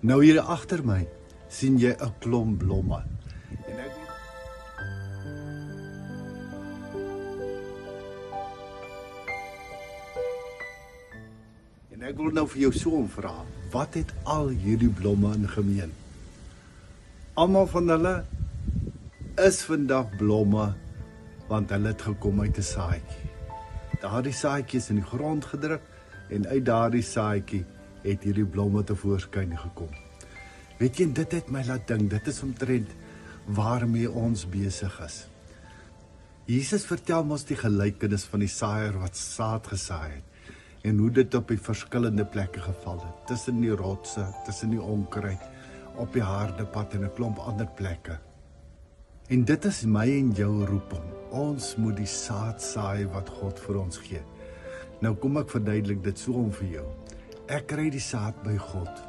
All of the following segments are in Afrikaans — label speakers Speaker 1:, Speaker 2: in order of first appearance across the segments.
Speaker 1: Nou hier agter my sien jy 'n klomp blomme. En ek wil nou vir jou so vra, wat het al hierdie blomme in gemeen? Almal van hulle is vandag blomme, want hulle het gekom uit 'n saadjie. Daardie saadjie is in die grond gedruk en uit daardie saadjie het hierdie blomme tevoorskyn gekom. Weet jy, dit het my laat dink, dit is omtrent waarmee ons besig is. Jesus vertel ons die gelykenis van die saaier wat saad gesaai het en hoe dit op die verskillende plekke geval het, tussen die rotse, tussen die onkruid, op die harde pad en 'n klomp ander plekke. En dit is my en jou roeping. Ons moet die saad saai wat God vir ons gee. Nou kom ek verduidelik dit so om vir jou. Ek kry die saad by God.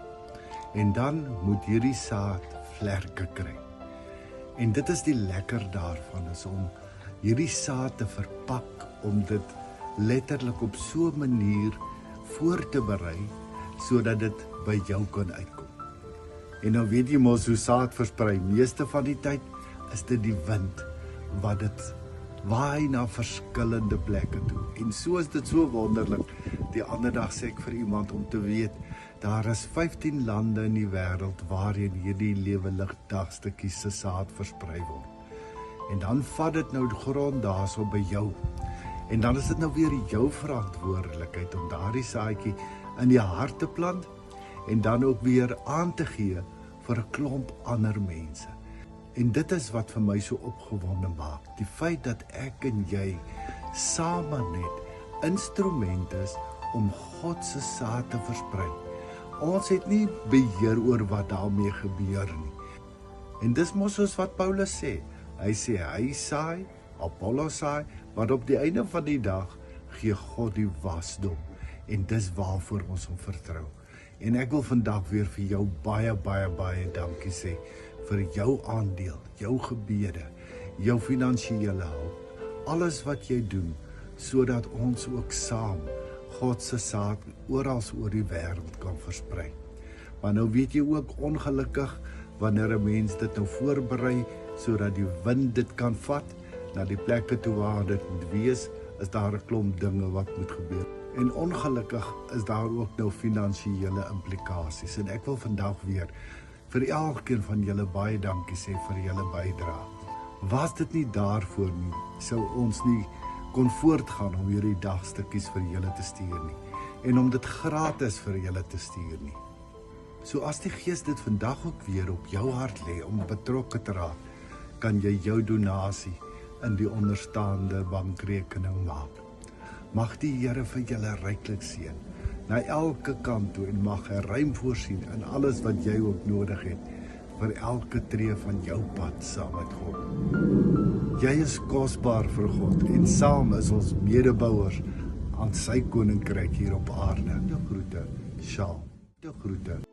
Speaker 1: En dan moet hierdie saad vlerke kry. En dit is die lekker daarvan, is om hierdie saad te verpak, om dit letterlik op so 'n manier voor te berei, sodat dit by jou kan uitkom. En nou weet jy mos hoe saad versprei. Meeste van die tyd is dit die wind wat dit waai na verskillende plekke toe. En so is dit so wonderlik. Die ander dag sê ek vir iemand om te weet, daar is 15 lande in die wêreld waarin hierdie lewenligdagstukkies se saad versprei word. En dan vat dit nou die grond daarso by jou. En dan is dit nou weer jou verantwoordelikheid om daardie saadjie in die hart te plant en dan ook weer aan te gee vir 'n klomp ander mense. En dit is wat vir my so opgewonde maak. Die feit dat ek en jy same net instrument is om God se saad te versprei. Ons het nie beheer oor wat daarmee gebeur nie. En dis mos soos wat Paulus sê. Hy sê hy saai, Apollos saai, maar op die einde van die dag gee God die wasdom. En dis waarvoor ons hom vertrou. En ek wil vandag weer vir jou baie dankie sê vir jou aandeel, jou gebede, jou finansiële hulp, alles wat jy doen, sodat ons ook saam God se saad oral oor die wêreld kan versprei. Maar nou weet jy ook, ongelukkig, wanneer 'n mens dit nou voorberei, sodat die wind dit kan vat, na die plekke toe waar dit moet wees, is daar 'n klomp dinge wat moet gebeur. En ongelukkig is daar ook nou finansiële implikasies. En ek wil vandag weer vir elkeen van julle baie dankie sê vir julle bydrae. Was dit nie daarvoor nie, sou ons nie kon voortgaan om hierdie dagstukkies vir julle te stuur nie. En om dit gratis vir julle te stuur nie. So as die Gees dit vandag ook weer op jou hart lê om betrokke te raak, kan jy jou donasie in die onderstaande bankrekening maak. Mag die Here vir julle ryklik seën, na elke kant toe, en mag hy ruim voorsien in alles wat jy ook nodig het, vir elke tree van jou pad saam met God. Jy is kosbaar vir God, en saam is ons medebouers aan sy koninkryk hier op aarde. De groete, Shalom. De groete.